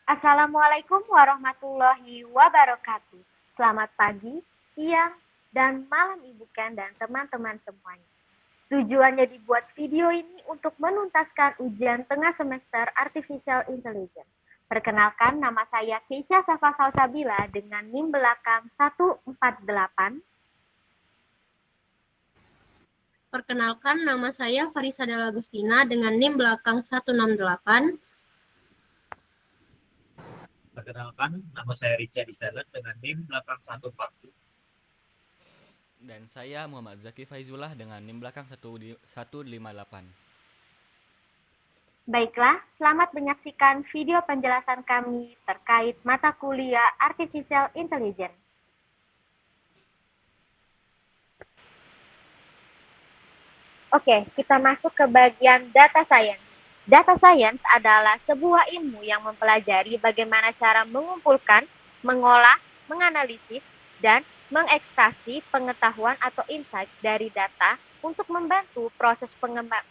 Assalamualaikum warahmatullahi wabarakatuh. Selamat pagi, siang, dan malam Ibu Ken dan teman-teman semuanya. Tujuannya dibuat video ini untuk menuntaskan ujian tengah semester Artificial Intelligence. Perkenalkan, nama saya Keisha Safa Salsabila dengan NIM belakang 148. Perkenalkan, nama saya Farisa Della Agustina dengan NIM belakang 168. Perkenalkan, nama saya Richard Istalan dengan NIM belakang 140. Dan saya Muhammad Zaki Faizullah dengan NIM belakang 158. Baiklah, selamat menyaksikan video penjelasan kami terkait mata kuliah Artificial Intelligence. Oke, kita masuk ke bagian data science. Data science adalah sebuah ilmu yang mempelajari bagaimana cara mengumpulkan, mengolah, menganalisis, dan mengekstraksi pengetahuan atau insight dari data untuk membantu proses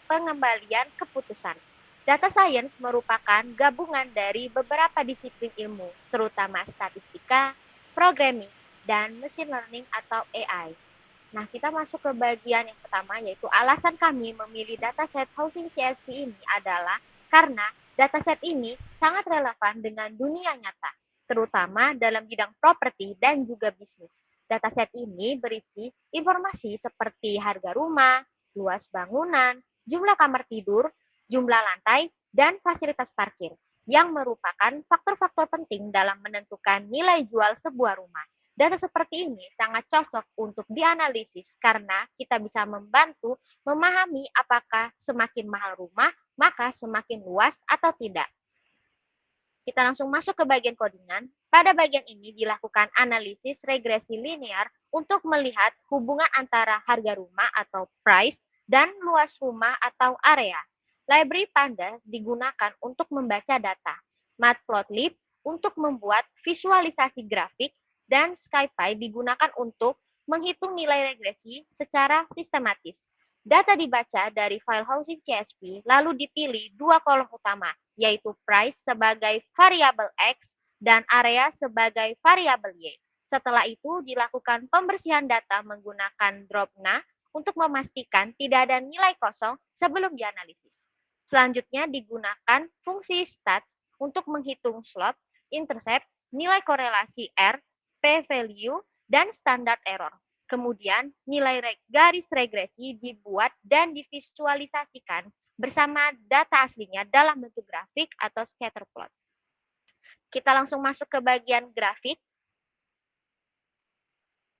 pengembalian keputusan. Data science merupakan gabungan dari beberapa disiplin ilmu, terutama statistika, programming, dan machine learning atau AI. Nah, kita masuk ke bagian yang pertama, yaitu alasan kami memilih dataset Housing CSP ini adalah karena dataset ini sangat relevan dengan dunia nyata, terutama dalam bidang properti dan juga bisnis. Dataset ini berisi informasi seperti harga rumah, luas bangunan, jumlah kamar tidur, jumlah lantai, dan fasilitas parkir, yang merupakan faktor-faktor penting dalam menentukan nilai jual sebuah rumah. Data seperti ini sangat cocok untuk dianalisis karena kita bisa membantu memahami apakah semakin mahal rumah, maka semakin luas atau tidak. Kita langsung masuk ke bagian codingan. Pada bagian ini dilakukan analisis regresi linear untuk melihat hubungan antara harga rumah atau price dan luas rumah atau area. Library Pandas digunakan untuk membaca data. Matplotlib untuk membuat visualisasi grafik dan SciPy digunakan untuk menghitung nilai regresi secara sistematis. Data dibaca dari file housing CSV lalu dipilih dua kolom utama, yaitu price sebagai variabel X dan area sebagai variabel Y. Setelah itu dilakukan pembersihan data menggunakan Drobna untuk memastikan tidak ada nilai kosong sebelum dianalisis. Selanjutnya digunakan fungsi stats untuk menghitung slope, intercept, nilai korelasi R, p-value, dan standar error. Kemudian, nilai garis regresi dibuat dan divisualisasikan bersama data aslinya dalam bentuk grafik atau scatter plot. Kita langsung masuk ke bagian grafik.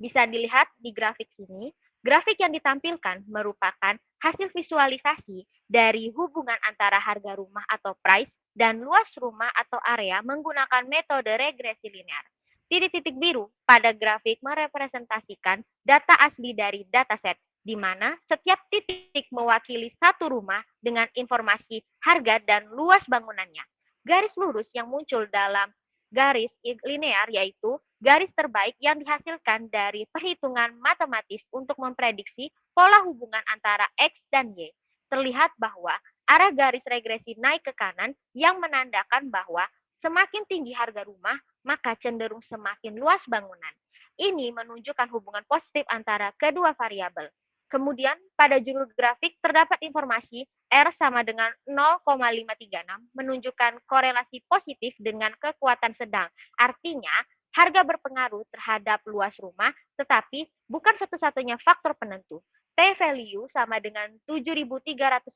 Bisa dilihat di grafik sini, grafik yang ditampilkan merupakan hasil visualisasi dari hubungan antara harga rumah atau price dan luas rumah atau area menggunakan metode regresi linear. Titik-titik biru pada grafik merepresentasikan data asli dari dataset, di mana setiap titik mewakili satu rumah dengan informasi harga dan luas bangunannya. Garis lurus yang muncul dalam garis linear yaitu garis terbaik yang dihasilkan dari perhitungan matematis untuk memprediksi pola hubungan antara X dan Y. Terlihat bahwa arah garis regresi naik ke kanan yang menandakan bahwa semakin tinggi harga rumah, maka cenderung semakin luas bangunan. Ini menunjukkan hubungan positif antara kedua variabel. Kemudian, pada judul grafik terdapat informasi R sama dengan 0,536 menunjukkan korelasi positif dengan kekuatan sedang. Artinya, harga berpengaruh terhadap luas rumah, tetapi bukan satu-satunya faktor penentu. P-value sama dengan 7.388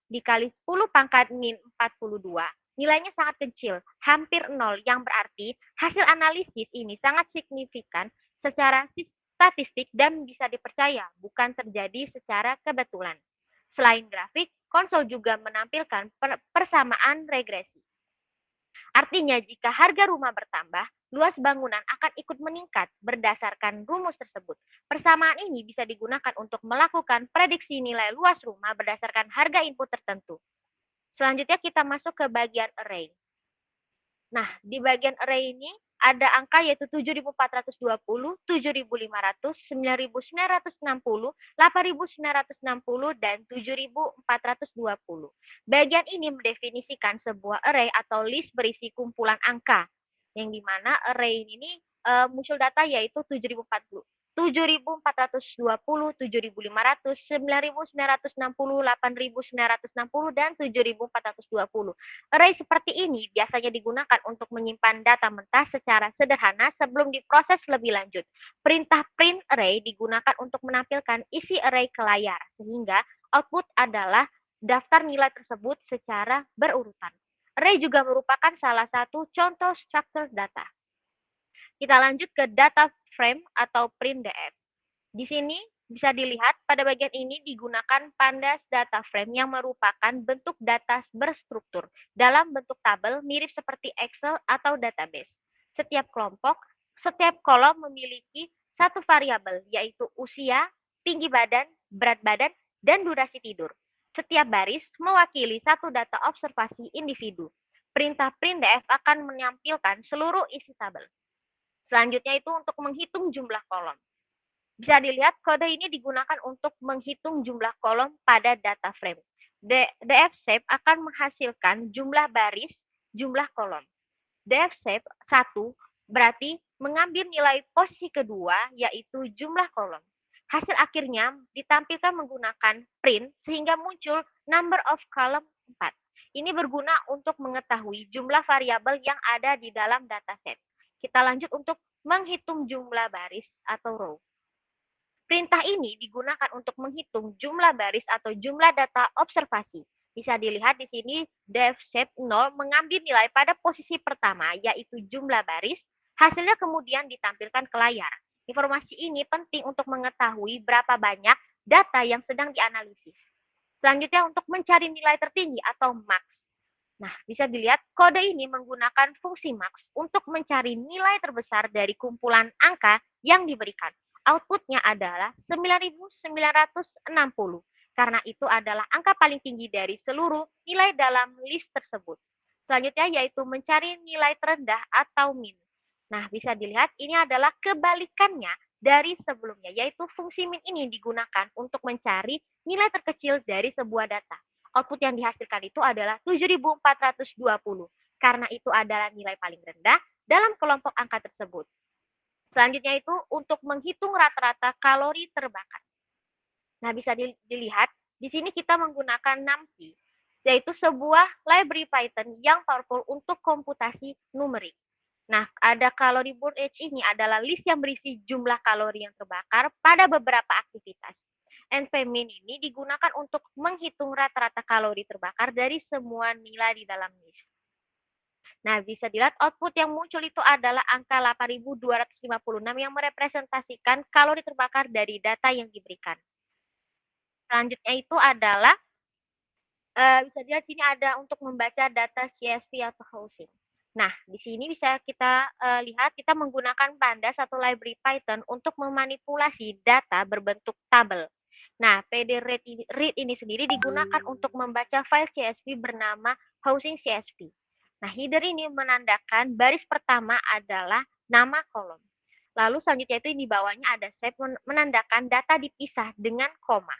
dikali 10 pangkat min 42. Nilainya sangat kecil, hampir 0, yang berarti hasil analisis ini sangat signifikan secara statistik dan bisa dipercaya, bukan terjadi secara kebetulan. Selain grafik, konsol juga menampilkan persamaan regresi. Artinya, jika harga rumah bertambah, luas bangunan akan ikut meningkat berdasarkan rumus tersebut. Persamaan ini bisa digunakan untuk melakukan prediksi nilai luas rumah berdasarkan harga input tertentu. Selanjutnya kita masuk ke bagian array. Nah, di bagian array ini ada angka yaitu 7.420, 7.500, 9.960, 8.960, dan 7.420. Bagian ini mendefinisikan sebuah array atau list berisi kumpulan angka, yang dimana array ini muncul data yaitu 7.420, 7.420, 7.500, 9.960, 8.960, dan 7.420. Array seperti ini biasanya digunakan untuk menyimpan data mentah secara sederhana sebelum diproses lebih lanjut. Perintah print array digunakan untuk menampilkan isi array ke layar, sehingga output adalah daftar nilai tersebut secara berurutan. Array juga merupakan salah satu contoh struktur data. Kita lanjut ke data frame atau printdf. Di sini bisa dilihat pada bagian ini digunakan pandas data frame yang merupakan bentuk data berstruktur dalam bentuk tabel mirip seperti Excel atau database. Setiap kolom memiliki satu variabel yaitu usia, tinggi badan, berat badan, dan durasi tidur. Setiap baris mewakili satu data observasi individu. Perintah printdf akan menampilkan seluruh isi tabel. Selanjutnya itu untuk menghitung jumlah kolom. Bisa dilihat kode ini digunakan untuk menghitung jumlah kolom pada data frame. df-shape akan menghasilkan jumlah baris, jumlah kolom. df-shape 1 berarti mengambil nilai posisi kedua yaitu jumlah kolom. Hasil akhirnya ditampilkan menggunakan print sehingga muncul number of column 4. Ini berguna untuk mengetahui jumlah variabel yang ada di dalam dataset. Kita lanjut untuk menghitung jumlah baris atau row. Perintah ini digunakan untuk menghitung jumlah baris atau jumlah data observasi. Bisa dilihat di sini df-shape 0 mengambil nilai pada posisi pertama yaitu jumlah baris, hasilnya kemudian ditampilkan ke layar. Informasi ini penting untuk mengetahui berapa banyak data yang sedang dianalisis. Selanjutnya untuk mencari nilai tertinggi atau max. Nah, bisa dilihat kode ini menggunakan fungsi max untuk mencari nilai terbesar dari kumpulan angka yang diberikan. Outputnya adalah 9.960, karena itu adalah angka paling tinggi dari seluruh nilai dalam list tersebut. Selanjutnya yaitu mencari nilai terendah atau min. Nah, bisa dilihat ini adalah kebalikannya dari sebelumnya, yaitu fungsi min ini digunakan untuk mencari nilai terkecil dari sebuah data. Output yang dihasilkan itu adalah 7.420, karena itu adalah nilai paling rendah dalam kelompok angka tersebut. Selanjutnya itu untuk menghitung rata-rata kalori terbakar. Nah, bisa dilihat di sini kita menggunakan NumPy, yaitu sebuah library Python yang powerful untuk komputasi numerik. Nah, ada kalori burn H ini adalah list yang berisi jumlah kalori yang terbakar pada beberapa aktivitas. NPmin ini digunakan untuk menghitung rata-rata kalori terbakar dari semua nilai di dalam list. Nah, bisa dilihat output yang muncul itu adalah angka 8.256 yang merepresentasikan kalori terbakar dari data yang diberikan. Selanjutnya itu adalah, bisa dilihat sini ada untuk membaca data CSV atau housing. Nah, di sini bisa kita lihat kita menggunakan pandas atau library Python untuk memanipulasi data berbentuk tabel. Nah, pd-read ini sendiri digunakan untuk membaca file CSV bernama housing CSV. Nah, header ini menandakan baris pertama adalah nama kolom. Lalu selanjutnya itu di bawahnya ada save menandakan data dipisah dengan koma.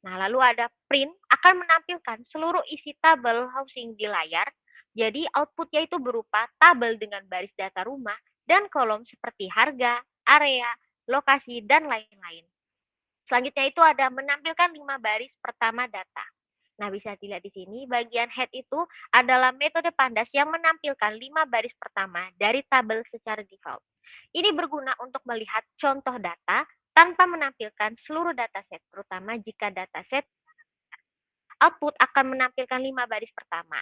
Nah, lalu ada print akan menampilkan seluruh isi tabel housing di layar. Jadi outputnya itu berupa tabel dengan baris data rumah dan kolom seperti harga, area, lokasi, dan lain-lain. Selanjutnya itu ada menampilkan 5 baris pertama data. Nah, bisa dilihat di sini bagian head itu adalah metode pandas yang menampilkan 5 baris pertama dari tabel secara default. Ini berguna untuk melihat contoh data tanpa menampilkan seluruh dataset, terutama jika dataset output akan menampilkan 5 baris pertama.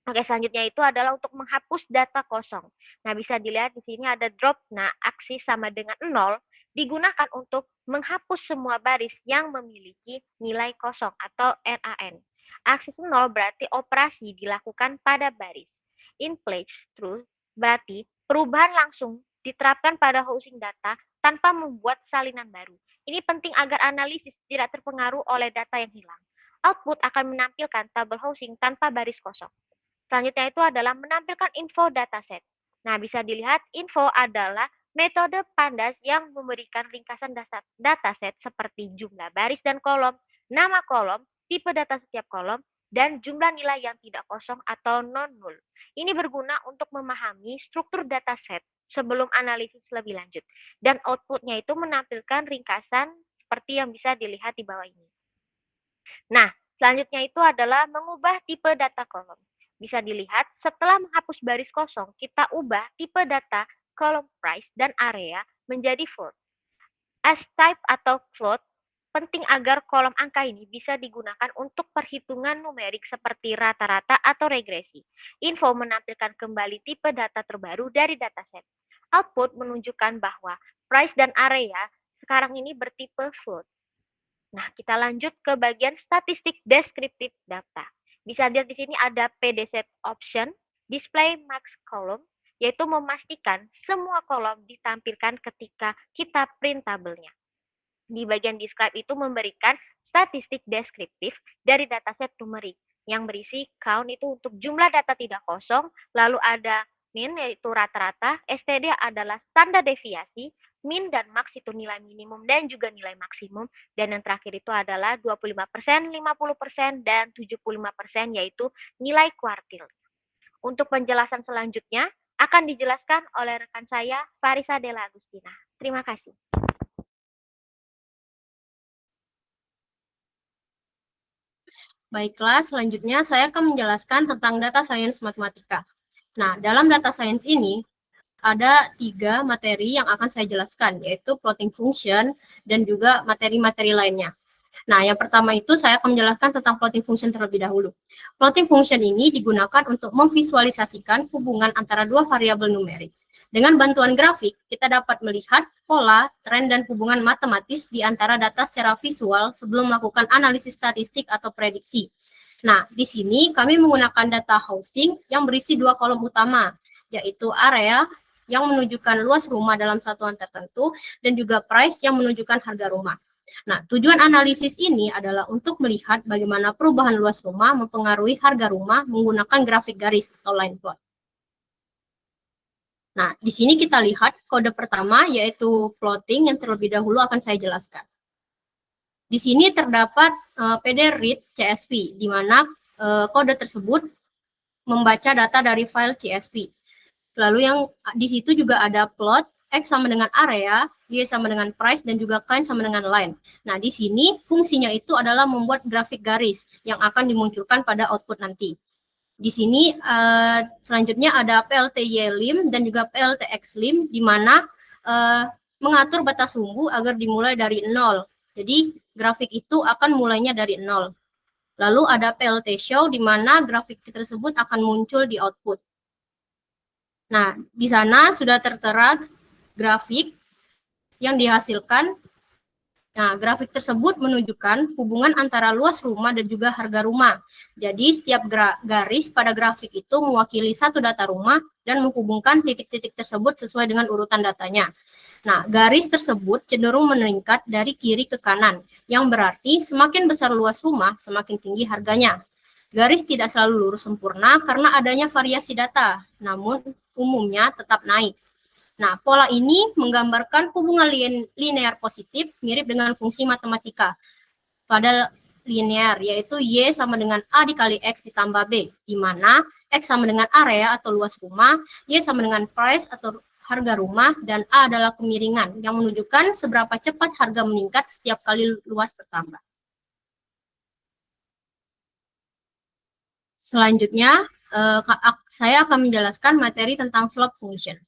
Oke, selanjutnya itu adalah untuk menghapus data kosong. Nah, bisa dilihat di sini ada drop. Nah, aksi sama dengan 0 digunakan untuk menghapus semua baris yang memiliki nilai kosong atau NaN. Aksis 0 berarti operasi dilakukan pada baris. In place true berarti perubahan langsung diterapkan pada housing data tanpa membuat salinan baru. Ini penting agar analisis tidak terpengaruh oleh data yang hilang. Output akan menampilkan tabel housing tanpa baris kosong. Selanjutnya itu adalah menampilkan info dataset. Nah, bisa dilihat info adalah metode pandas yang memberikan ringkasan dataset seperti jumlah baris dan kolom, nama kolom, tipe data setiap kolom, dan jumlah nilai yang tidak kosong atau non-null. Ini berguna untuk memahami struktur dataset sebelum analisis lebih lanjut. Dan outputnya itu menampilkan ringkasan seperti yang bisa dilihat di bawah ini. Nah, selanjutnya itu adalah mengubah tipe data kolom. Bisa dilihat setelah menghapus baris kosong, kita ubah tipe data kolom price dan area menjadi float. As type atau float penting agar kolom angka ini bisa digunakan untuk perhitungan numerik seperti rata-rata atau regresi. Info menampilkan kembali tipe data terbaru dari dataset. Output menunjukkan bahwa price dan area sekarang ini bertipe float. Nah, kita lanjut ke bagian statistik deskriptif data. Bisa dilihat di sini ada PDZ option, display max column, yaitu memastikan semua kolom ditampilkan ketika kita print tabelnya. Di bagian describe itu memberikan statistik deskriptif dari dataset numerik yang berisi count itu untuk jumlah data tidak kosong, lalu ada min yaitu rata-rata, STD adalah standar deviasi, min dan max itu nilai minimum dan juga nilai maksimum, dan yang terakhir itu adalah 25%, 50%, dan 75% yaitu nilai kuartil. Untuk penjelasan selanjutnya akan dijelaskan oleh rekan saya Farisa Della Agustina. Terima kasih. Baiklah, selanjutnya saya akan menjelaskan tentang data science matematika. Nah, dalam data science ini ada 3 materi yang akan saya jelaskan, yaitu plotting function dan juga materi-materi lainnya. Nah, yang pertama itu saya akan menjelaskan tentang plotting function terlebih dahulu. Plotting function ini digunakan untuk memvisualisasikan hubungan antara 2 variabel numerik. Dengan bantuan grafik, kita dapat melihat pola, tren, dan hubungan matematis di antara data secara visual sebelum melakukan analisis statistik atau prediksi. Nah, di sini kami menggunakan data housing yang berisi 2 kolom utama, yaitu area yang menunjukkan luas rumah dalam satuan tertentu, dan juga price yang menunjukkan harga rumah. Nah, tujuan analisis ini adalah untuk melihat bagaimana perubahan luas rumah mempengaruhi harga rumah menggunakan grafik garis atau line plot. Nah, di sini kita lihat kode pertama yaitu plotting yang terlebih dahulu akan saya jelaskan. Di sini terdapat PD read CSV, di mana kode tersebut membaca data dari file CSV. Lalu yang di situ juga ada plot, X sama dengan area, Y sama dengan price, dan juga kind sama dengan line. Nah, di sini fungsinya itu adalah membuat grafik garis yang akan dimunculkan pada output nanti. Di sini selanjutnya ada PLTY-lim dan juga PLTX-lim, di mana mengatur batas sumbu agar dimulai dari 0. Jadi grafik itu akan mulainya dari 0. Lalu ada PLT-show, di mana grafik tersebut akan muncul di output. Nah, di sana sudah tertera grafik yang dihasilkan. Nah, grafik tersebut menunjukkan hubungan antara luas rumah dan juga harga rumah. Jadi, setiap garis pada grafik itu mewakili satu data rumah dan menghubungkan titik-titik tersebut sesuai dengan urutan datanya. Nah, garis tersebut cenderung meningkat dari kiri ke kanan, yang berarti semakin besar luas rumah, semakin tinggi harganya. Garis tidak selalu lurus sempurna karena adanya variasi data, namun umumnya tetap naik. Nah, pola ini menggambarkan hubungan linear positif mirip dengan fungsi matematika pada linear, yaitu Y sama dengan A dikali X ditambah B, di mana X sama dengan area atau luas rumah, Y sama dengan price atau harga rumah, dan A adalah kemiringan yang menunjukkan seberapa cepat harga meningkat setiap kali luas bertambah. Selanjutnya, saya akan menjelaskan materi tentang slope function.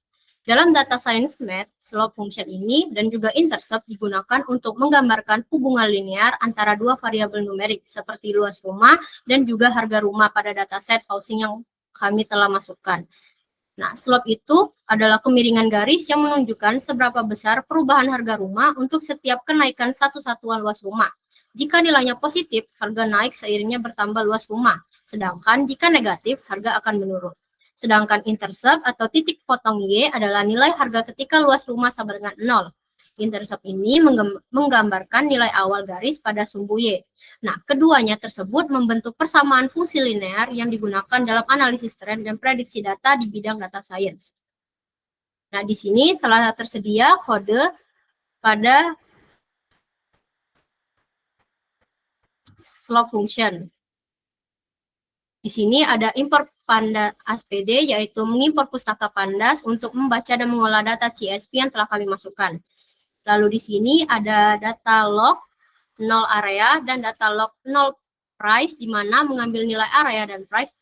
Dalam data science math, slope function ini dan juga intercept digunakan untuk menggambarkan hubungan linear antara 2 variabel numerik seperti luas rumah dan juga harga rumah pada dataset housing yang kami telah masukkan. Nah, slope itu adalah kemiringan garis yang menunjukkan seberapa besar perubahan harga rumah untuk setiap kenaikan satu satuan luas rumah. Jika nilainya positif, harga naik seiringnya bertambah luas rumah. Sedangkan jika negatif, harga akan menurun. Sedangkan intercept atau titik potong Y adalah nilai harga ketika luas rumah sama dengan 0. Intercept ini menggambarkan nilai awal garis pada sumbu Y. Nah, keduanya tersebut membentuk persamaan fungsi linear yang digunakan dalam analisis tren dan prediksi data di bidang data science. Nah, di sini telah tersedia kode pada slope function. Di sini ada import pandas SPD, yaitu mengimpor pustaka pandas untuk membaca dan mengolah data CSV yang telah kami masukkan. Lalu di sini ada data log 0 area dan data log 0 price, di mana mengambil nilai area dan price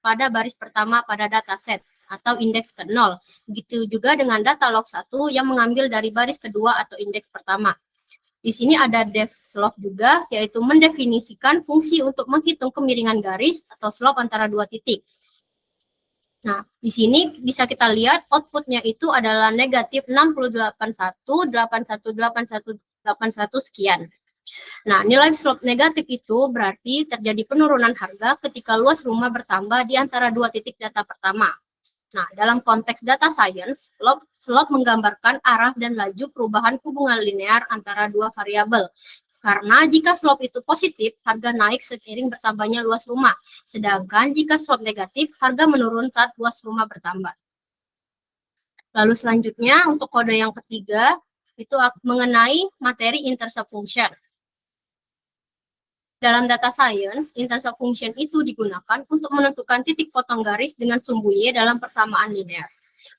pada baris pertama pada dataset atau indeks ke 0. Begitu juga dengan data log 1 yang mengambil dari baris kedua atau indeks pertama. Di sini ada def slope juga, yaitu mendefinisikan fungsi untuk menghitung kemiringan garis atau slope antara dua titik. Nah, di sini bisa kita lihat outputnya itu adalah negatif 6081, sekian. Nah, nilai slope negatif itu berarti terjadi penurunan harga ketika luas rumah bertambah di antara dua titik data pertama. Nah, dalam konteks data science, slope menggambarkan arah dan laju perubahan hubungan linear antara dua variabel. Karena jika slope itu positif, harga naik seiring bertambahnya luas rumah. Sedangkan jika slope negatif, harga menurun saat luas rumah bertambah. Lalu selanjutnya, untuk kode yang ketiga, itu mengenai materi intercept function. Dalam data science, intercept function itu digunakan untuk menentukan titik potong garis dengan sumbu Y dalam persamaan linear.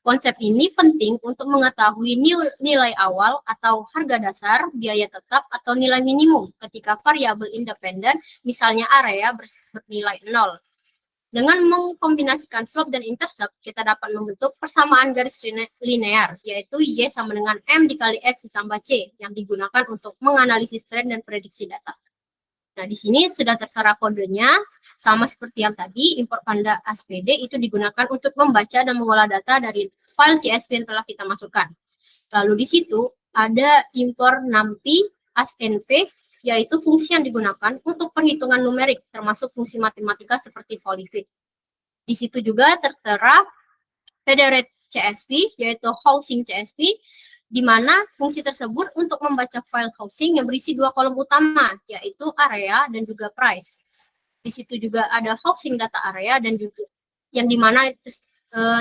Konsep ini penting untuk mengetahui nilai awal atau harga dasar, biaya tetap, atau nilai minimum ketika variabel independen, misalnya area, bernilai 0. Dengan mengkombinasikan slope dan intercept, kita dapat membentuk persamaan garis linear, yaitu Y sama dengan M dikali X ditambah C, yang digunakan untuk menganalisis tren dan prediksi data. Nah, di sini sudah tertera kodenya, sama seperti yang tadi, import panda SPD itu digunakan untuk membaca dan mengolah data dari file CSV yang telah kita masukkan. Lalu di situ ada import NumPy ASNP, yaitu fungsi yang digunakan untuk perhitungan numerik, termasuk fungsi matematika seperti Folifit. Di situ juga tertera federate CSV, yaitu housing CSV, di mana fungsi tersebut untuk membaca file housing yang berisi dua kolom utama, yaitu area dan juga price. Di situ juga ada housing data area dan juga yang dimana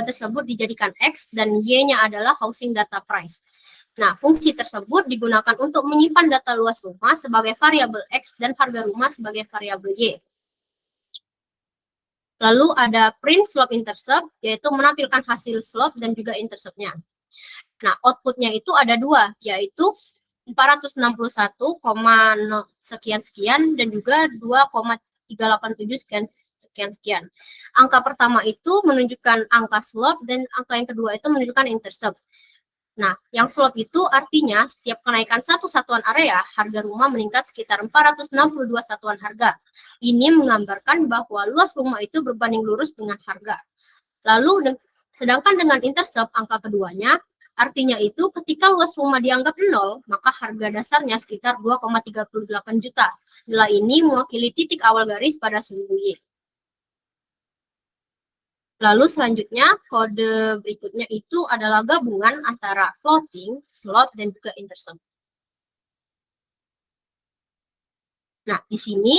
tersebut dijadikan X dan Y-nya adalah housing data price. Nah, fungsi tersebut digunakan untuk menyimpan data luas rumah sebagai variabel X dan harga rumah sebagai variabel Y. Lalu ada print slope intercept, yaitu menampilkan hasil slope dan juga intercept-nya. Nah, outputnya itu ada dua, yaitu 461, sekian-sekian dan juga 2,387 sekian-sekian. Angka pertama itu menunjukkan angka slope dan angka yang kedua itu menunjukkan intercept. Nah, yang slope itu artinya setiap kenaikan satu satuan area, harga rumah meningkat sekitar 462 satuan harga. Ini menggambarkan bahwa luas rumah itu berbanding lurus dengan harga. Lalu, sedangkan dengan intercept angka keduanya, artinya itu ketika luas rumah dianggap 0, maka harga dasarnya sekitar 2,38 juta. Nilai ini mewakili titik awal garis pada sumbu Y. Lalu selanjutnya, kode berikutnya itu adalah gabungan antara plotting, slope, dan juga intercept. Nah, di sini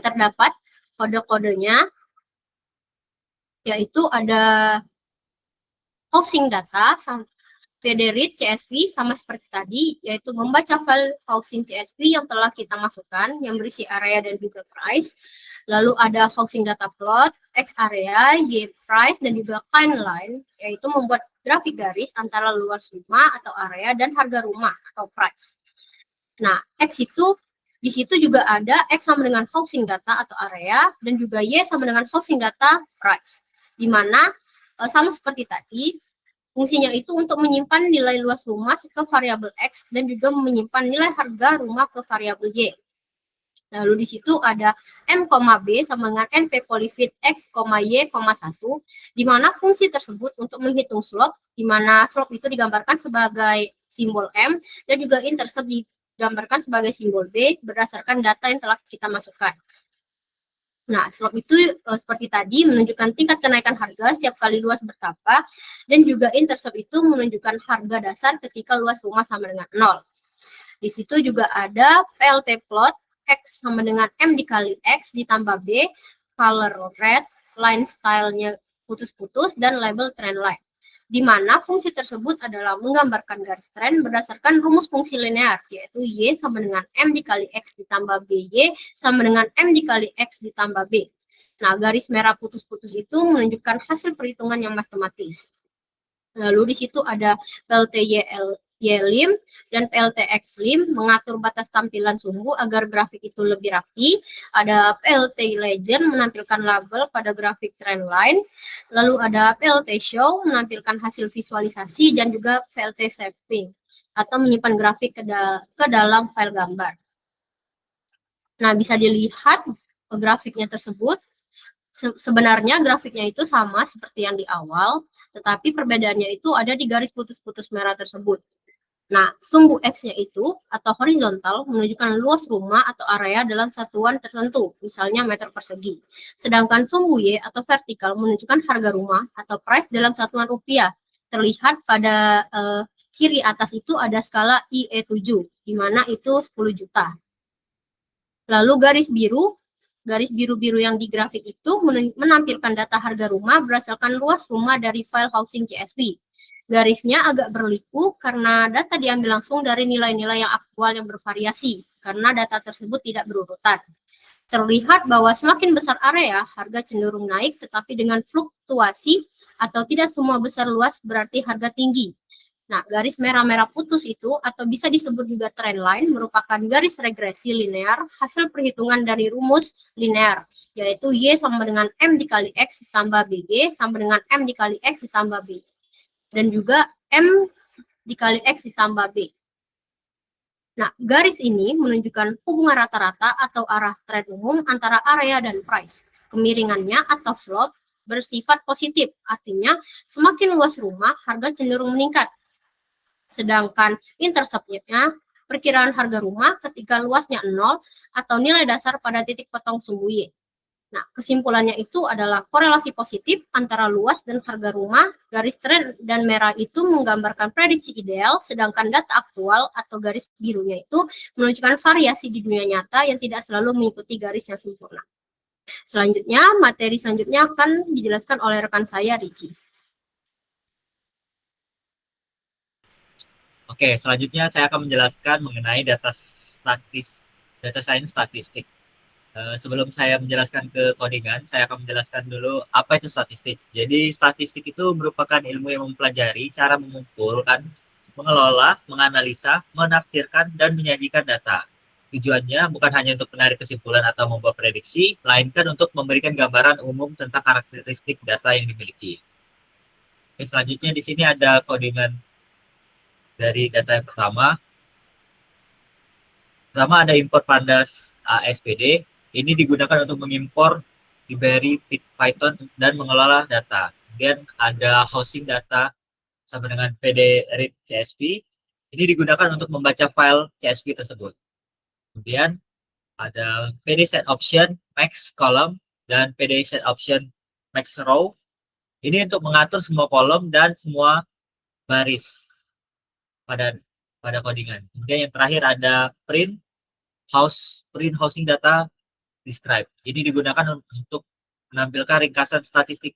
terdapat kode-kodenya, yaitu ada housing data, federate CSV sama seperti tadi, yaitu membaca file housing CSV yang telah kita masukkan, yang berisi area dan juga price. Lalu ada housing data plot, X area, Y price, dan juga kind line, yaitu membuat grafik garis antara luas rumah atau area dan harga rumah atau price. Nah, X itu, di situ juga ada X sama dengan housing data atau area, dan juga Y sama dengan housing data price. Di mana, sama seperti tadi, fungsinya itu untuk menyimpan nilai luas rumah ke variabel X dan juga menyimpan nilai harga rumah ke variabel Y. Lalu di situ ada M, B sama dengan NP polyfit X, Y, 1, di mana fungsi tersebut untuk menghitung slope, di mana slope itu digambarkan sebagai simbol M dan juga intercept digambarkan sebagai simbol B berdasarkan data yang telah kita masukkan. Nah, slope itu seperti tadi menunjukkan tingkat kenaikan harga setiap kali luas bertambah, dan juga intercept itu menunjukkan harga dasar ketika luas rumah sama dengan 0. Di situ juga ada PLT plot, X sama dengan M dikali X ditambah B, color red, line style-nya putus-putus, dan label trend line. di mana fungsi tersebut adalah menggambarkan garis tren berdasarkan rumus fungsi linear, yaitu Y sama dengan M dikali X ditambah BY sama dengan M dikali X ditambah B. Nah, garis merah putus-putus itu menunjukkan hasil perhitungan yang matematis. Lalu di situ ada PLT-Y-lim dan PLT-X-lim mengatur batas tampilan sumbu agar grafik itu lebih rapi. Ada PLT-Legend menampilkan label pada grafik trendline. Lalu ada PLT-Show menampilkan hasil visualisasi dan juga PLT-Saving atau menyimpan grafik ke dalam file gambar. Nah, bisa dilihat grafiknya tersebut. Sebenarnya grafiknya itu sama seperti yang di awal, tetapi perbedaannya itu ada di garis putus-putus merah tersebut. Nah, sumbu X-nya itu atau horizontal menunjukkan luas rumah atau area dalam satuan tertentu, misalnya meter persegi. Sedangkan sumbu Y atau vertikal menunjukkan harga rumah atau price dalam satuan rupiah. Terlihat pada kiri atas itu ada skala IE7, di mana itu 10 juta. Lalu garis biru-biru yang di grafik itu menampilkan data harga rumah berdasarkan luas rumah dari file housing CSV. Garisnya agak berliku karena data diambil langsung dari nilai-nilai yang aktual yang bervariasi, karena data tersebut tidak berurutan. Terlihat bahwa semakin besar area, harga cenderung naik, tetapi dengan fluktuasi atau tidak semua besar luas berarti harga tinggi. Nah, garis merah-merah putus itu, atau bisa disebut juga trendline, merupakan garis regresi linear hasil perhitungan dari rumus linear, yaitu Y sama dengan M dikali X ditambah BG sama dengan M dikali X ditambah B. Dan juga M dikali X ditambah B. Nah, garis ini menunjukkan hubungan rata-rata atau arah tren umum antara area dan price. Kemiringannya atau slope bersifat positif, artinya semakin luas rumah, harga cenderung meningkat. Sedangkan intercept-nya perkiraan harga rumah ketika luasnya 0 atau nilai dasar pada titik potong sumbu Y. Nah, kesimpulannya itu adalah korelasi positif antara luas dan harga rumah. Garis tren dan merah itu menggambarkan prediksi ideal, sedangkan data aktual atau garis birunya itu menunjukkan variasi di dunia nyata yang tidak selalu mengikuti garis yang sempurna. Selanjutnya, materi selanjutnya akan dijelaskan oleh rekan saya, Ricci. Oke, selanjutnya saya akan menjelaskan mengenai data science statistik. Sebelum saya menjelaskan ke codingan, saya akan menjelaskan dulu apa itu statistik. Jadi statistik itu merupakan ilmu yang mempelajari cara mengumpulkan, mengelola, menganalisa, menafsirkan, dan menyajikan data. Tujuannya bukan hanya untuk menarik kesimpulan atau membuat prediksi, melainkan untuk memberikan gambaran umum tentang karakteristik data yang dimiliki. Oke, selanjutnya di sini ada codingan dari data yang pertama. Pertama ada import pandas ASPD. Ini digunakan untuk mengimpor library Python dan mengelola data. Kemudian ada housing data sama dengan PD-read CSV. Ini digunakan untuk membaca file CSV tersebut. Kemudian ada PD set option max column dan PD set option max row. Ini untuk mengatur semua kolom dan semua baris pada codingan. Kemudian yang terakhir ada print housing data describe. Ini digunakan untuk menampilkan ringkasan statistik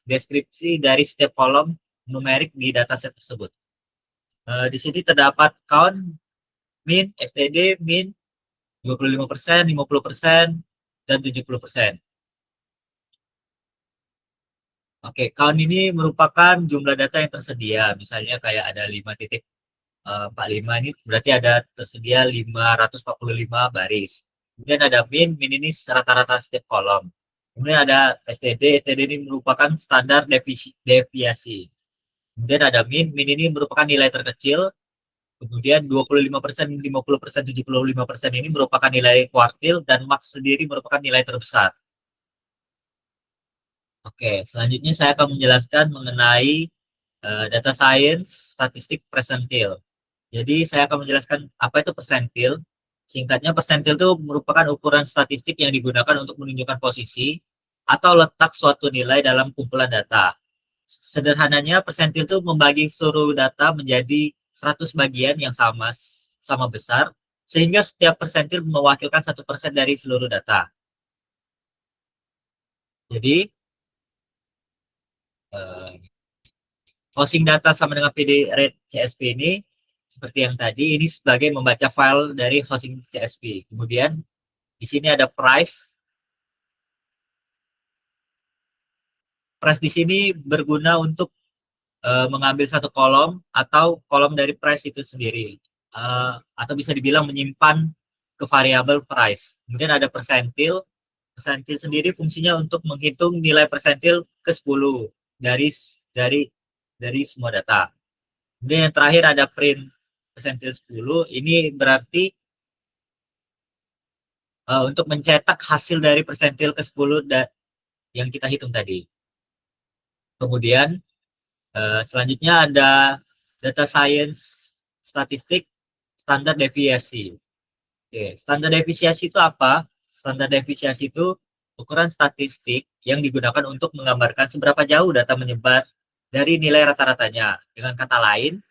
deskripsi dari setiap kolom numerik di dataset tersebut. Di sini terdapat count, min, std, min, 25%, 50%, dan 70%. Oke, count ini merupakan jumlah data yang tersedia. Misalnya kayak ada 5.45 ini berarti ada tersedia 545 baris. Kemudian ada min ini rata-rata setiap kolom. Kemudian ada std ini merupakan standar deviasi. Kemudian ada min ini merupakan nilai terkecil. Kemudian 25%, 50%, 75% ini merupakan nilai kuartil dan max sendiri merupakan nilai terbesar. Oke, selanjutnya saya akan menjelaskan mengenai data science statistik persentil. Jadi saya akan menjelaskan apa itu persentil. Singkatnya, persentil itu merupakan ukuran statistik yang digunakan untuk menunjukkan posisi atau letak suatu nilai dalam kumpulan data. Sederhananya, persentil itu membagi seluruh data menjadi 100 bagian yang sama besar, sehingga setiap persentil mewakilkan 1% dari seluruh data. Jadi, Hosting data sama dengan PD rate CSV ini seperti yang tadi, ini sebagai membaca file dari hosting CSV. Kemudian di sini ada price. Price di sini berguna untuk mengambil satu kolom atau kolom dari price itu sendiri, atau bisa dibilang menyimpan ke variabel price. Kemudian ada persentil. Persentil sendiri fungsinya untuk menghitung nilai persentil ke 10 dari semua data. Kemudian yang terakhir ada print persentil 10. Ini berarti untuk mencetak hasil dari persentil ke 10 yang kita hitung tadi. Kemudian selanjutnya ada data science statistik standar deviasi. Oke, standar deviasi itu apa? Standar deviasi itu ukuran statistik yang digunakan untuk menggambarkan seberapa jauh data menyebar dari nilai rata-ratanya. Dengan kata lain,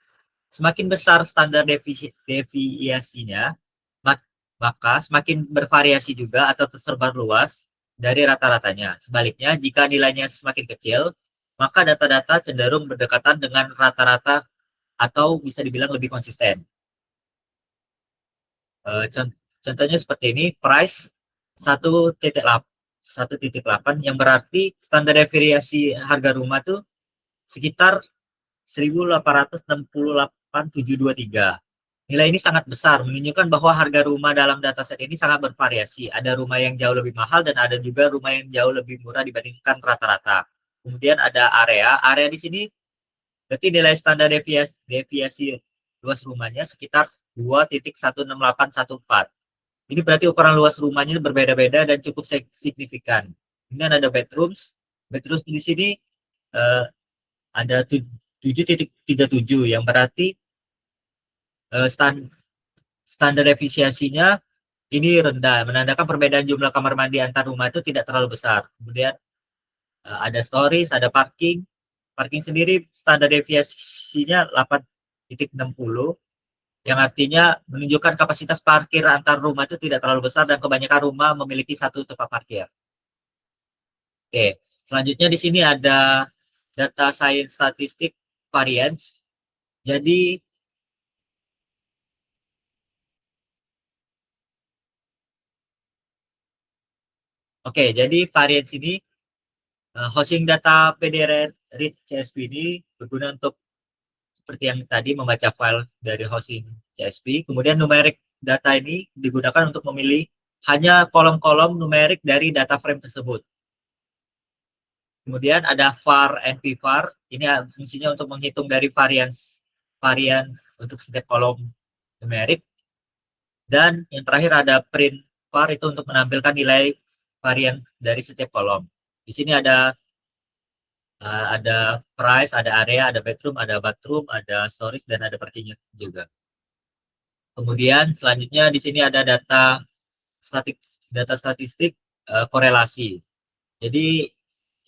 semakin besar standar deviasinya, maka semakin bervariasi juga atau tersebar luas dari rata-ratanya. Sebaliknya, jika nilainya semakin kecil, maka data-data cenderung berdekatan dengan rata-rata atau bisa dibilang lebih konsisten. Contohnya seperti ini, price 1.8 yang berarti standar deviasi harga rumah tuh sekitar 1.868.723. Nilai ini sangat besar, menunjukkan bahwa harga rumah dalam dataset ini sangat bervariasi. Ada rumah yang jauh lebih mahal dan ada juga rumah yang jauh lebih murah dibandingkan rata-rata. Kemudian ada area. Area di sini berarti nilai standar deviasi luas rumahnya sekitar 2.16814. Ini berarti ukuran luas rumahnya berbeda-beda dan cukup signifikan. Kemudian ada bedrooms. Bedrooms di sini ada 7.37 yang berarti standar efisiensinya ini rendah, menandakan perbedaan jumlah kamar mandi antar rumah itu tidak terlalu besar. Kemudian ada stories, ada parking. Parking sendiri standar deviasinya 8.60 yang artinya menunjukkan kapasitas parkir antar rumah itu tidak terlalu besar dan kebanyakan rumah memiliki satu tempat parkir. Oke, selanjutnya di sini ada data science statistik variance. Jadi jadi variance ini hosting data PDR read CSV ini berguna untuk seperti yang tadi membaca file dari hosting CSV. Kemudian numerik data ini digunakan untuk memilih hanya kolom-kolom numerik dari data frame tersebut. Kemudian ada var and pvar. Ini fungsinya untuk menghitung dari varian untuk setiap kolom numerik. Dan yang terakhir ada print var, itu untuk menampilkan nilai varian dari setiap kolom. Di sini ada price, ada area, ada bedroom, ada bathroom, ada storage, dan ada parkingnya juga. Kemudian selanjutnya di sini ada data statistik korelasi. Jadi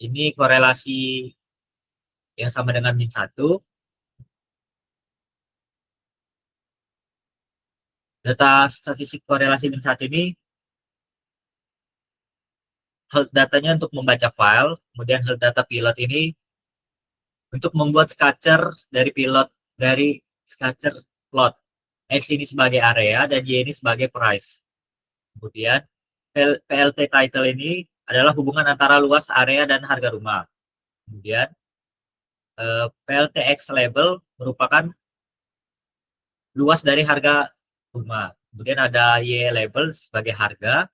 ini korelasi yang sama dengan min 1. Data statistik korelasi min 1 ini health datanya untuk membaca file, kemudian health data pilot ini untuk membuat scatter dari scatter plot. X ini sebagai area dan Y ini sebagai price. Kemudian PLT title ini adalah hubungan antara luas area dan harga rumah. Kemudian PLTX label merupakan luas dari harga rumah. Kemudian ada Y label sebagai harga.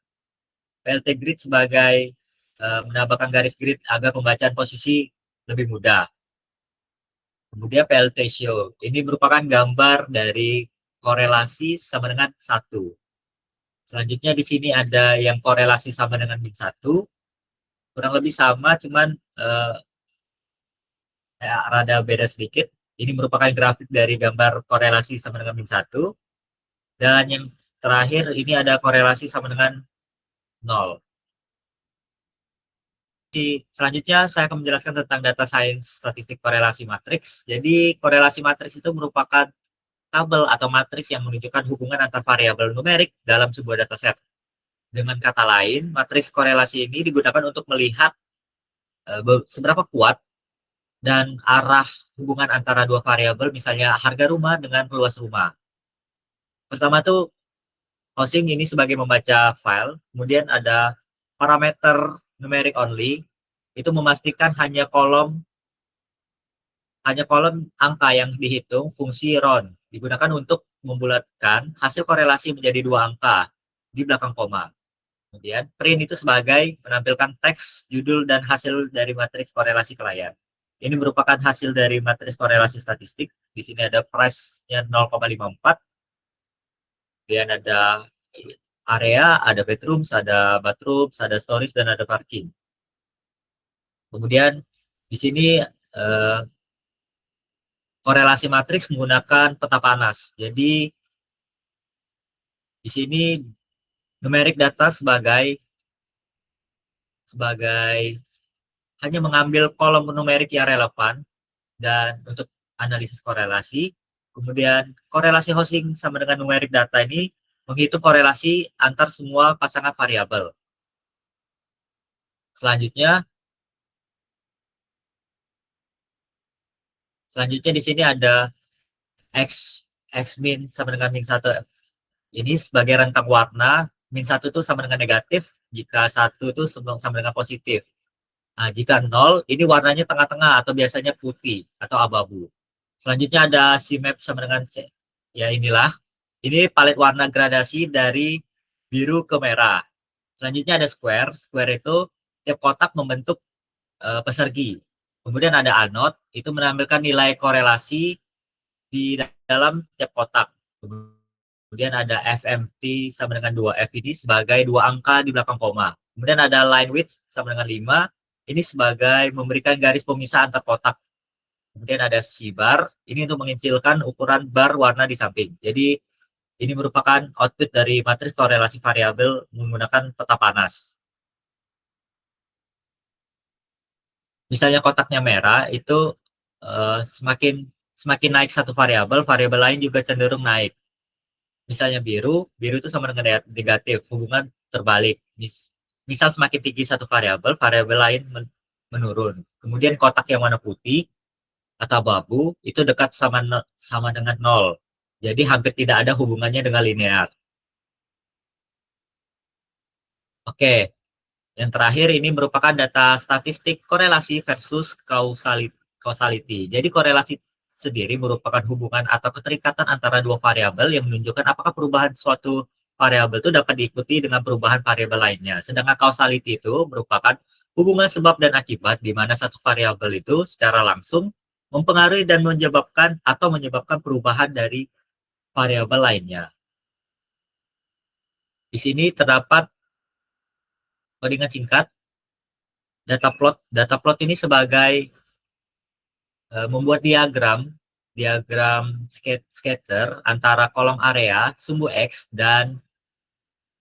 PLT grid sebagai menambahkan garis grid agar pembacaan posisi lebih mudah. Kemudian PLT show ini merupakan gambar dari korelasi sama dengan 1. Selanjutnya di sini ada yang korelasi sama dengan min 1. Kurang lebih sama, cuman rada beda sedikit. Ini merupakan grafik dari gambar korelasi sama dengan min 1. Dan yang terakhir ini ada korelasi sama dengan 0. Selanjutnya saya akan menjelaskan tentang data science statistik korelasi matriks. Jadi korelasi matriks itu merupakan tabel atau matriks yang menunjukkan hubungan antar variabel numerik dalam sebuah dataset. Dengan kata lain, matriks korelasi ini digunakan untuk melihat seberapa kuat dan arah hubungan antara dua variabel, misalnya harga rumah dengan luas rumah. Pertama tuh housing ini sebagai membaca file, kemudian ada parameter numeric only, itu memastikan hanya kolom angka yang dihitung, fungsi round digunakan untuk membulatkan hasil korelasi menjadi dua angka di belakang koma. Kemudian print itu sebagai menampilkan teks, judul, dan hasil dari matriks korelasi ke layar. Ini merupakan hasil dari matriks korelasi statistik. Di sini ada price-nya 0,54. Kemudian ada area, ada bedrooms, ada bathrooms, ada storage, dan ada parking. Kemudian di sini korelasi matriks menggunakan peta panas. Jadi di sini numeric data sebagai hanya mengambil kolom numerik yang relevan dan untuk analisis korelasi. Kemudian korelasi housing sama dengan numerik data ini menghitung korelasi antar semua pasangan variabel. Selanjutnya di sini ada X min sama dengan min 1. Ini sebagai rentang warna, min 1 itu sama dengan negatif, jika 1 itu sama dengan positif. Nah, jika 0, ini warnanya tengah-tengah atau biasanya putih atau abu-abu. Selanjutnya ada CMAP sama dengan C. Ya inilah, ini palet warna gradasi dari biru ke merah. Selanjutnya ada square. Square itu tiap kotak membentuk pesagi. Kemudian ada anode, itu menampilkan nilai korelasi di dalam tiap kotak. Kemudian ada FMT sama dengan 2F ini sebagai dua angka di belakang koma. Kemudian ada line width sama dengan 5, ini sebagai memberikan garis pemisah antar kotak. Kemudian ada C-bar, ini untuk mengecilkan ukuran bar warna di samping. Jadi ini merupakan output dari matriks korelasi variabel menggunakan peta panas. Misalnya kotaknya merah, itu semakin naik satu variabel, variabel lain juga cenderung naik. Misalnya biru itu sama dengan negatif, hubungan terbalik. Misal semakin tinggi satu variabel, variabel lain menurun. Kemudian kotak yang warna putih atau abu-abu itu dekat sama dengan 0. Jadi hampir tidak ada hubungannya dengan linear. Oke, yang terakhir ini merupakan data statistik korelasi versus causality. Jadi korelasi sendiri merupakan hubungan atau keterikatan antara dua variabel yang menunjukkan apakah perubahan suatu variabel itu dapat diikuti dengan perubahan variabel lainnya. Sedangkan causality itu merupakan hubungan sebab dan akibat di mana satu variabel itu secara langsung mempengaruhi dan menyebabkan perubahan dari variabel lainnya. Di sini terdapat codingan singkat. Data plot ini sebagai membuat diagram scatter antara kolom area sumbu X dan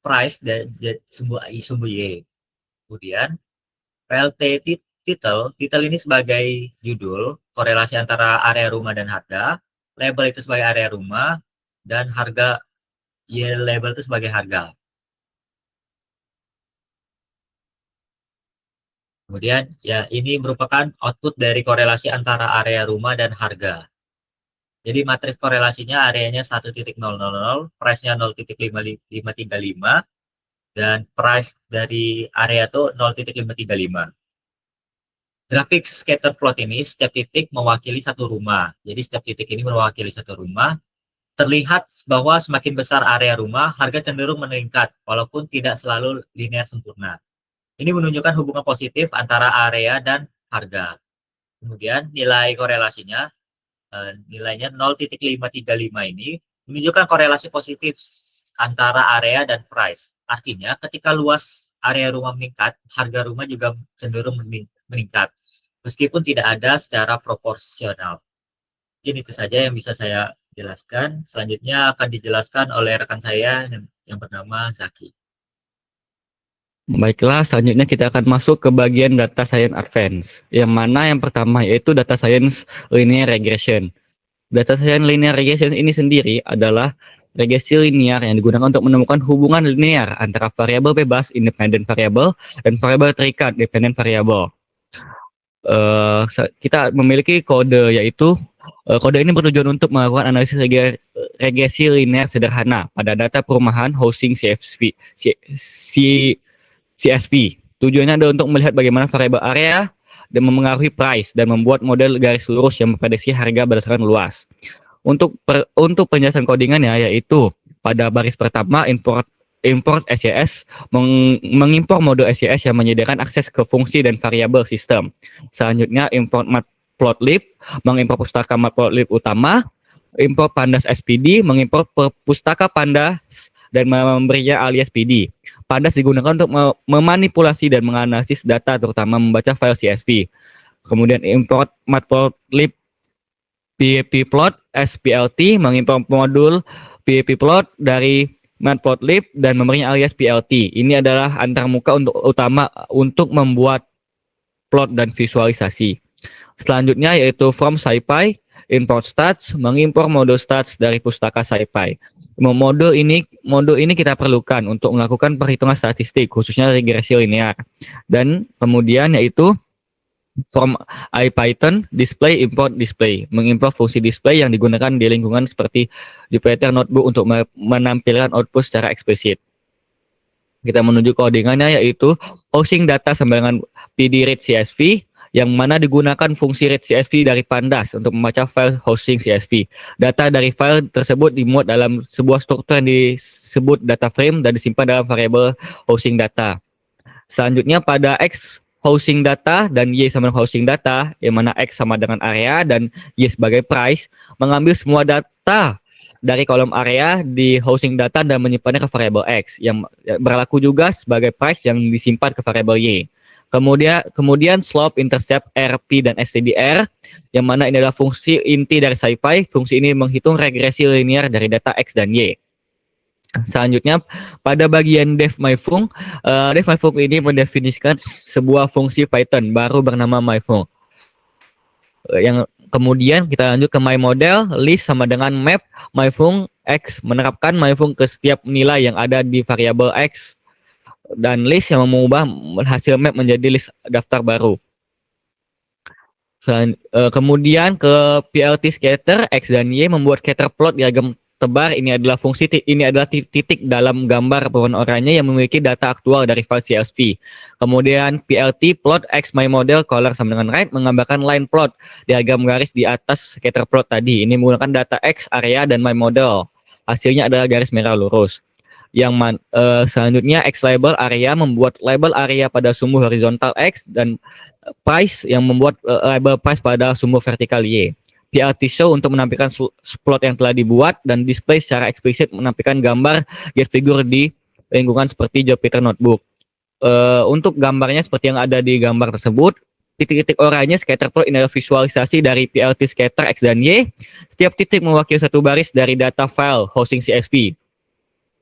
price dan sumbu Y. Kemudian PLT title ini sebagai judul, korelasi antara area rumah dan harga, label itu sebagai area rumah, dan harga Y label itu sebagai harga. Kemudian ya ini merupakan output dari korelasi antara area rumah dan harga. Jadi matriks korelasinya areanya 1.000, price-nya 0.535, dan price dari area itu 0.535. Grafik scatter plot ini setiap titik mewakili satu rumah. Jadi setiap titik ini mewakili satu rumah. Terlihat bahwa semakin besar area rumah, harga cenderung meningkat walaupun tidak selalu linear sempurna. Ini menunjukkan hubungan positif antara area dan harga. Kemudian nilai korelasinya, nilainya 0.535 ini menunjukkan korelasi positif antara area dan price. Artinya ketika luas area rumah meningkat, harga rumah juga cenderung meningkat. Meskipun tidak ada secara proporsional. Mungkin itu saja yang bisa saya jelaskan. Selanjutnya akan dijelaskan oleh rekan saya yang bernama Zaki. Baiklah, selanjutnya kita akan masuk ke bagian data science advance. Yang mana yang pertama yaitu data science linear regression. Data science linear regression ini sendiri adalah regresi linear yang digunakan untuk menemukan hubungan linear antara variabel bebas independent variable dan variabel terikat dependent variable. kita memiliki kode, yaitu kode ini bertujuan untuk melakukan analisis regresi linear sederhana pada data perumahan housing CSV. Tujuannya adalah untuk melihat bagaimana variabel area dan memengaruhi price dan membuat model garis lurus yang memprediksi harga berdasarkan luas. Untuk penjelasan codingannya, yaitu pada baris pertama import SCS mengimpor modul SCS yang menyediakan akses ke fungsi dan variabel sistem. Selanjutnya import matplotlib mengimpor pustaka matplotlib utama, import pandas SPD mengimpor pustaka pandas dan memberinya alias PD. Pandas digunakan untuk memanipulasi dan menganalisis data, terutama membaca file CSV. Kemudian import matplotlib PAPplot SPLT mengimpor modul PAPplot dari matplotlib dan memberinya alias PLT. Ini adalah antarmuka utama untuk membuat plot dan visualisasi. Selanjutnya yaitu from SciPy, import stats, mengimpor modul stats dari pustaka SciPy. Modul ini kita perlukan untuk melakukan perhitungan statistik, khususnya regresi linear. Dan kemudian yaitu from IPython display import display, mengimpor fungsi display yang digunakan di lingkungan seperti Jupyter Notebook untuk menampilkan output secara eksplisit. Kita menuju codingannya, yaitu housing data sama dengan PD read CSV, yang mana digunakan fungsi read CSV dari pandas untuk membaca file housing CSV. Data dari file tersebut dimuat dalam sebuah struktur yang disebut data frame dan disimpan dalam variabel housing data. Selanjutnya pada X housing data dan Y sama dengan housing data, yang mana X sama dengan area dan Y sebagai price, mengambil semua data dari kolom area di housing data dan menyimpannya ke variabel X, yang berlaku juga sebagai price yang disimpan ke variabel Y. Kemudian slope, intercept, RP, dan stdr, yang mana ini adalah fungsi inti dari SciPy. Fungsi ini menghitung regresi linear dari data X dan Y. Selanjutnya pada bagian def_myfung, def_myfung ini mendefinisikan sebuah fungsi Python baru bernama myfung. Yang kemudian kita lanjut ke myModel, list sama dengan map myfung X, menerapkan myfung ke setiap nilai yang ada di variabel X, dan list yang mengubah hasil map menjadi list daftar baru. Kemudian ke PLT scatter, X dan Y membuat scatter plot diagram tebar. Ini adalah titik dalam gambar berwarna oranye yang memiliki data aktual dari file CSV. Kemudian PLT plot X myModel color sama dengan right menggambarkan line plot diagram garis di atas scatter plot tadi. Ini menggunakan data X, area, dan myModel. Hasilnya adalah garis merah lurus. Selanjutnya X label area membuat label area pada sumbu horizontal X, dan price yang membuat label price pada sumbu vertikal Y. PLT show untuk menampilkan plot yang telah dibuat, dan display secara eksplisit menampilkan gambar get figure di lingkungan seperti Jupyter Notebook. Untuk gambarnya seperti yang ada di gambar tersebut, titik-titik oranye scatter plot ini adalah visualisasi dari PLT scatter X dan Y. Setiap titik mewakili satu baris dari data file housing CSV.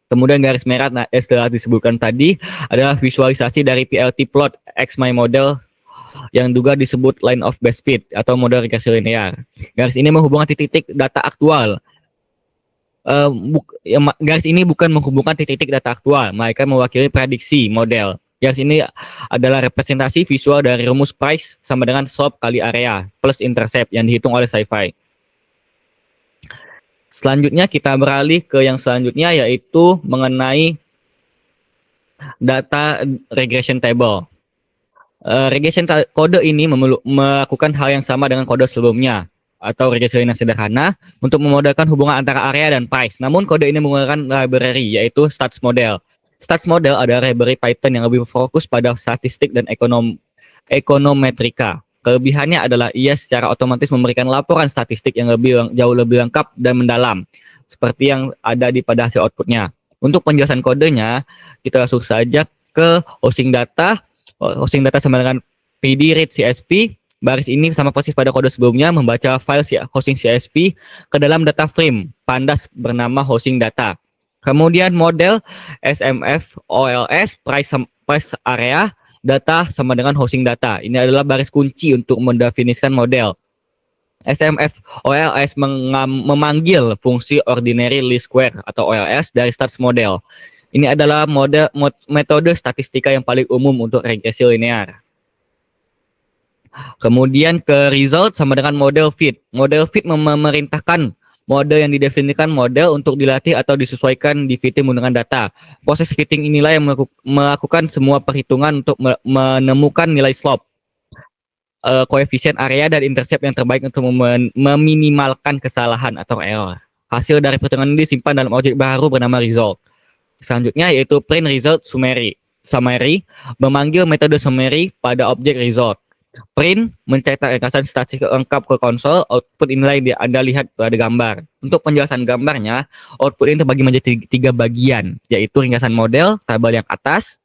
Kemudian garis merah setelah disebutkan tadi adalah visualisasi dari PLT plot X myModel yang juga disebut line of best fit atau model regresi linear. Garis ini menghubungkan titik-titik data aktual. Garis ini bukan menghubungkan titik-titik data aktual, mereka mewakili prediksi model. Garis ini adalah representasi visual dari rumus price sama dengan slope kali area plus intercept yang dihitung oleh SciPy. Selanjutnya kita beralih ke yang selanjutnya, yaitu mengenai data regression table. Regression kode ini melakukan hal yang sama dengan kode sebelumnya atau regresi linear sederhana untuk memodelkan hubungan antara area dan price. Namun kode ini menggunakan library, yaitu stats model. Stats model adalah library Python yang lebih fokus pada statistik dan ekonometrika. Kelebihannya adalah ia secara otomatis memberikan laporan statistik yang jauh lebih lengkap dan mendalam, seperti yang ada pada hasil outputnya. Untuk penjelasan kodenya, kita langsung saja ke housing data. Housing data sama dengan PD read CSV. Baris ini sama persis pada kode sebelumnya, membaca file housing CSV ke dalam data frame pandas bernama housing data. Kemudian model SMF OLS price area data sama dengan housing data. Ini adalah baris kunci untuk mendefinisikan model. SMF OLS memanggil fungsi ordinary least square atau OLS dari stats model. Ini adalah metode statistika yang paling umum untuk regresi linear. Kemudian ke result sama dengan model fit. Model fit memerintahkan model yang didefinisikan model untuk dilatih atau disesuaikan di fitting menggunakan data. Proses fitting inilah yang melakukan semua perhitungan untuk menemukan nilai slope, koefisien area dan intercept yang terbaik untuk meminimalkan kesalahan atau error. Hasil dari perhitungan ini disimpan dalam objek baru bernama result. Selanjutnya yaitu print result summary. Summary memanggil metode summary pada objek result. Print mencetak ringkasan statistik lengkap ke konsol. Output inilah yang Anda lihat pada gambar. Untuk penjelasan gambarnya, output ini terbagi menjadi 3 bagian, yaitu ringkasan model, tabel yang atas,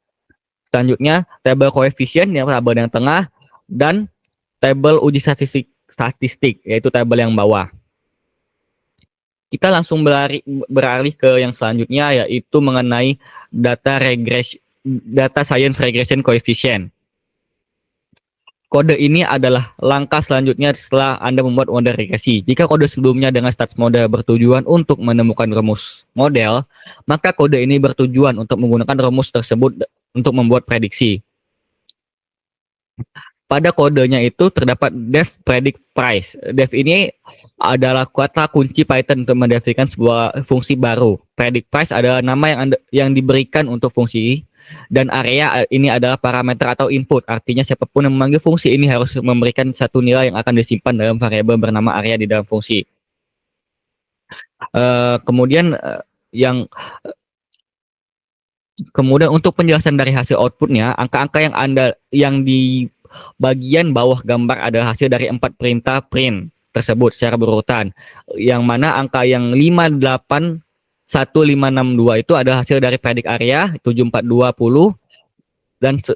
selanjutnya tabel koefisien yang tabel yang tengah, dan tabel uji statistik yaitu tabel yang bawah. Kita langsung beralih ke yang selanjutnya, yaitu mengenai data science regression coefficient. Kode ini adalah langkah selanjutnya setelah Anda membuat model regresi. Jika kode sebelumnya dengan stats model bertujuan untuk menemukan rumus model, maka kode ini bertujuan untuk menggunakan rumus tersebut untuk membuat prediksi. Pada kodenya itu terdapat def predict price. Def ini adalah kata kunci Python untuk mendefinisikan sebuah fungsi baru. Predict price adalah nama yang diberikan untuk fungsi, dan area ini adalah parameter atau input. Artinya siapapun yang memanggil fungsi ini harus memberikan satu nilai yang akan disimpan dalam variabel bernama area di dalam fungsi. Kemudian untuk penjelasan dari hasil outputnya, angka-angka yang di bagian bawah gambar adalah hasil dari 4 perintah print tersebut secara berurutan, yang mana angka yang 581562 itu adalah hasil dari predict area 7420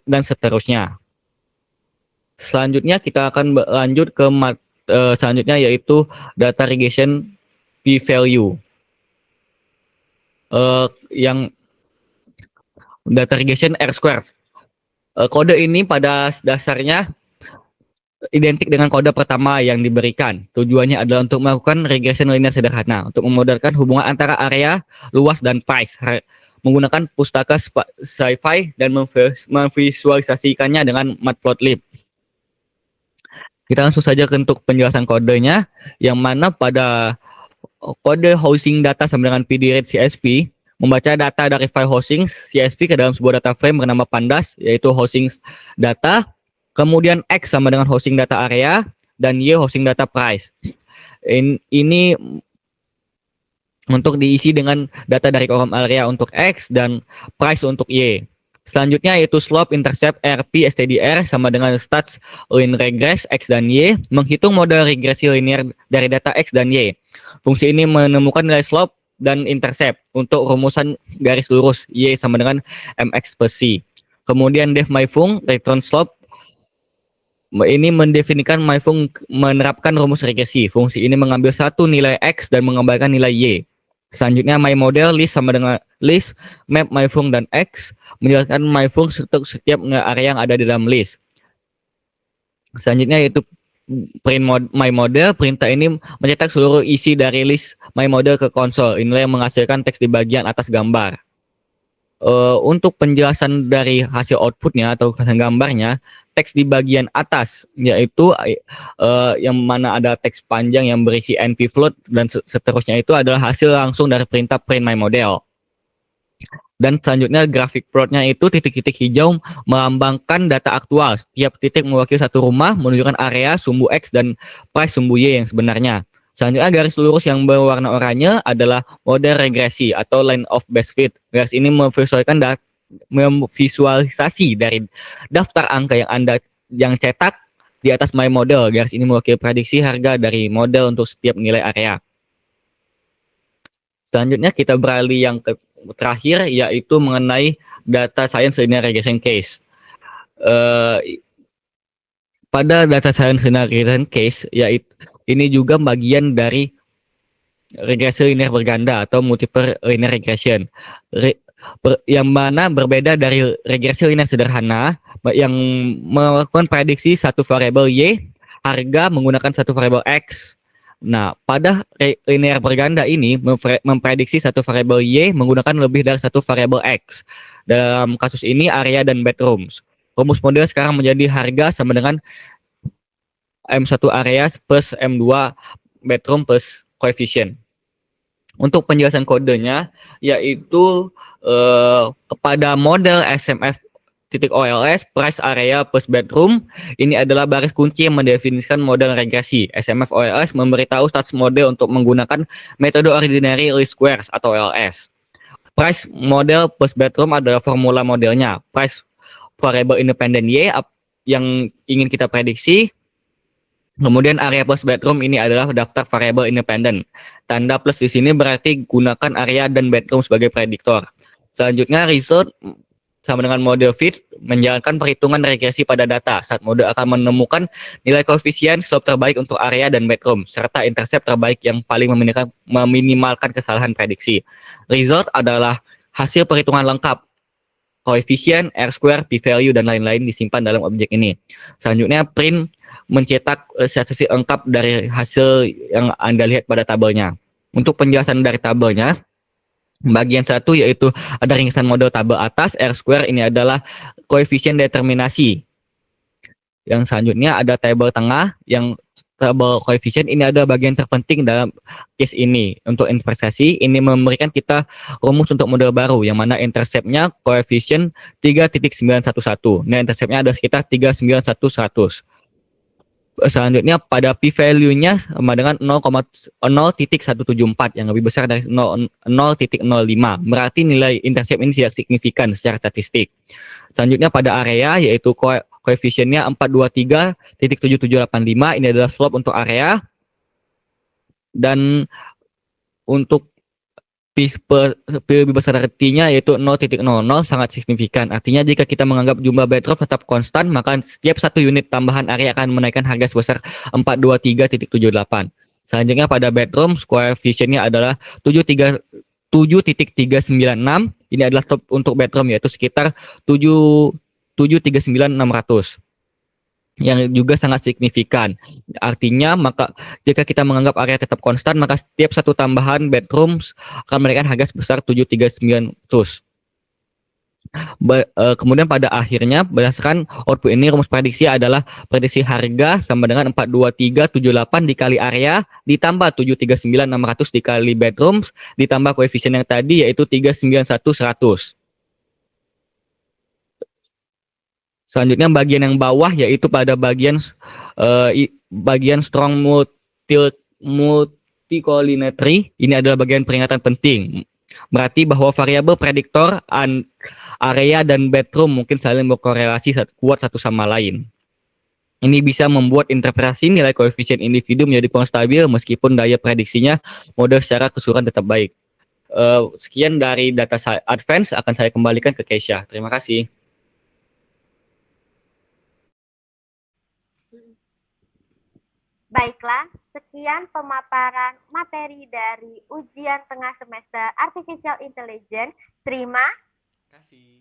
dan seterusnya. Selanjutnya kita akan lanjut ke selanjutnya, yaitu data regression p-value. Yang data regression R-square. Kode ini pada dasarnya identik dengan kode pertama yang diberikan. Tujuannya adalah untuk melakukan regression linear sederhana, untuk memodelkan hubungan antara area, luas, dan price, menggunakan pustaka SciPy dan memvisualisasikannya dengan matplotlib. Kita langsung saja untuk penjelasan kodenya, yang mana pada kode housing data sama dengan pdread CSV, membaca data dari file hosting CSV ke dalam sebuah data frame bernama pandas, yaitu hosting data, kemudian X sama dengan hosting data area, dan Y hosting data price. Ini untuk diisi dengan data dari kolom area untuk X dan price untuk Y. Selanjutnya yaitu slope, intercept, RP, STDR sama dengan stats line regress X dan Y, menghitung model regresi linear dari data X dan Y. Fungsi ini menemukan nilai slope dan intercept untuk rumusan garis lurus Y sama dengan mx per c. Kemudian def myfung return slope, ini mendefinisikan myfung menerapkan rumus regresi. Fungsi ini mengambil satu nilai X dan mengembalikan nilai Y. Selanjutnya myModel list sama dengan list map myfung dan X, menjelaskan myfung untuk setiap area yang ada di dalam list. Selanjutnya yaitu print myModel. Perintah ini mencetak seluruh isi dari list myModel ke konsol. Inilah yang menghasilkan teks di bagian atas gambar. Untuk penjelasan dari hasil outputnya atau hasil gambarnya, teks di bagian atas yaitu yang mana ada teks panjang yang berisi NP float dan seterusnya, itu adalah hasil langsung dari perintah print myModel. Dan selanjutnya grafik plotnya itu titik-titik hijau melambangkan data aktual. Setiap titik mewakili satu rumah, menunjukkan area, sumbu X, dan price sumbu Y yang sebenarnya. Selanjutnya garis lurus yang berwarna oranye adalah model regresi atau line of best fit. Garis ini memvisualisasi dari daftar angka yang cetak di atas myModel. Garis ini mewakili prediksi harga dari model untuk setiap nilai area. Selanjutnya kita beralih yang terakhir, yaitu mengenai data science linear regression case. Pada data science linear regression case, yaitu ini juga bagian dari regresi linear berganda atau multiple linear regression, yang mana berbeda dari regresi linear sederhana yang melakukan prediksi satu variabel Y harga menggunakan satu variabel X. Nah, pada linear berganda ini memprediksi satu variabel Y menggunakan lebih dari satu variabel X. Dalam kasus ini area dan bedrooms. Rumus model sekarang menjadi harga sama dengan M1 area plus M2 bedroom plus coefficient. Untuk penjelasan kodenya yaitu kepada model SMF OLS price area plus bedroom ini adalah baris kunci yang mendefinisikan model regresi. SMF OLS memberitahu status model untuk menggunakan metode ordinary least squares atau OLS. Price model plus bedroom adalah formula modelnya. Price variable independent Y yang ingin kita prediksi. Kemudian area plus bedroom ini adalah daftar variabel independen. Tanda plus di sini berarti gunakan area dan bedroom sebagai prediktor. Selanjutnya result sama dengan model fit menjalankan perhitungan regresi pada data. Saat model akan menemukan nilai koefisien slope terbaik untuk area dan bedroom serta intercept terbaik yang paling meminimalkan kesalahan prediksi. Result adalah hasil perhitungan lengkap. Koefisien, R-square, p-value, dan lain-lain disimpan dalam objek ini. Selanjutnya, print mencetak statistik lengkap dari hasil yang Anda lihat pada tabelnya. Untuk penjelasan dari tabelnya, bagian 1 yaitu ada ringkasan model tabel atas, R-square ini adalah koefisien determinasi. Yang selanjutnya ada tabel tengah, yang tabel koefisien ini adalah bagian terpenting dalam case ini. Untuk investasi, ini memberikan kita rumus untuk model baru, yang mana intercept-nya koefisien 3.911. Nah, intercept-nya ada sekitar 39100. Selanjutnya pada p-value-nya sama dengan 0,174 yang lebih besar dari 0,05. Berarti nilai intercept ini tidak signifikan secara statistik. Selanjutnya pada area yaitu koefisiennya 423.7785, ini adalah slope untuk area. Dan untuk P lebih besar dari T-nya yaitu 0.00 sangat signifikan. Artinya jika kita menganggap jumlah bedroom tetap konstan, maka setiap satu unit tambahan area akan menaikkan harga sebesar 423.78. Selanjutnya pada bedroom, koefisiennya adalah 7.396. Ini adalah top untuk bedroom yaitu sekitar 739.600. Yang juga sangat signifikan. Artinya maka jika kita menganggap area tetap konstan, maka setiap satu tambahan bedroom akan menaikkan harga sebesar 73900. Kemudian pada akhirnya berdasarkan output ini rumus prediksi adalah prediksi harga sama dengan 42378 dikali area ditambah 739.600 dikali bedrooms ditambah koefisien yang tadi yaitu 391.100. Selanjutnya bagian yang bawah yaitu pada bagian strong multicollinearity. Ini adalah bagian peringatan penting. Berarti bahwa variabel prediktor area dan bedroom mungkin saling berkorelasi kuat satu sama lain. Ini bisa membuat interpretasi nilai koefisien individu menjadi kurang stabil meskipun daya prediksinya model secara keseluruhan tetap baik. Sekian dari data advance, akan saya kembalikan ke Keisha. Terima kasih. Baiklah, sekian pemaparan materi dari ujian tengah semester Artificial Intelligence. Terima kasih.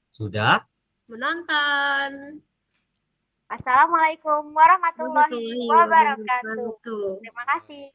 Sudah menonton. Assalamualaikum warahmatullahi wabarakatuh. Terima kasih.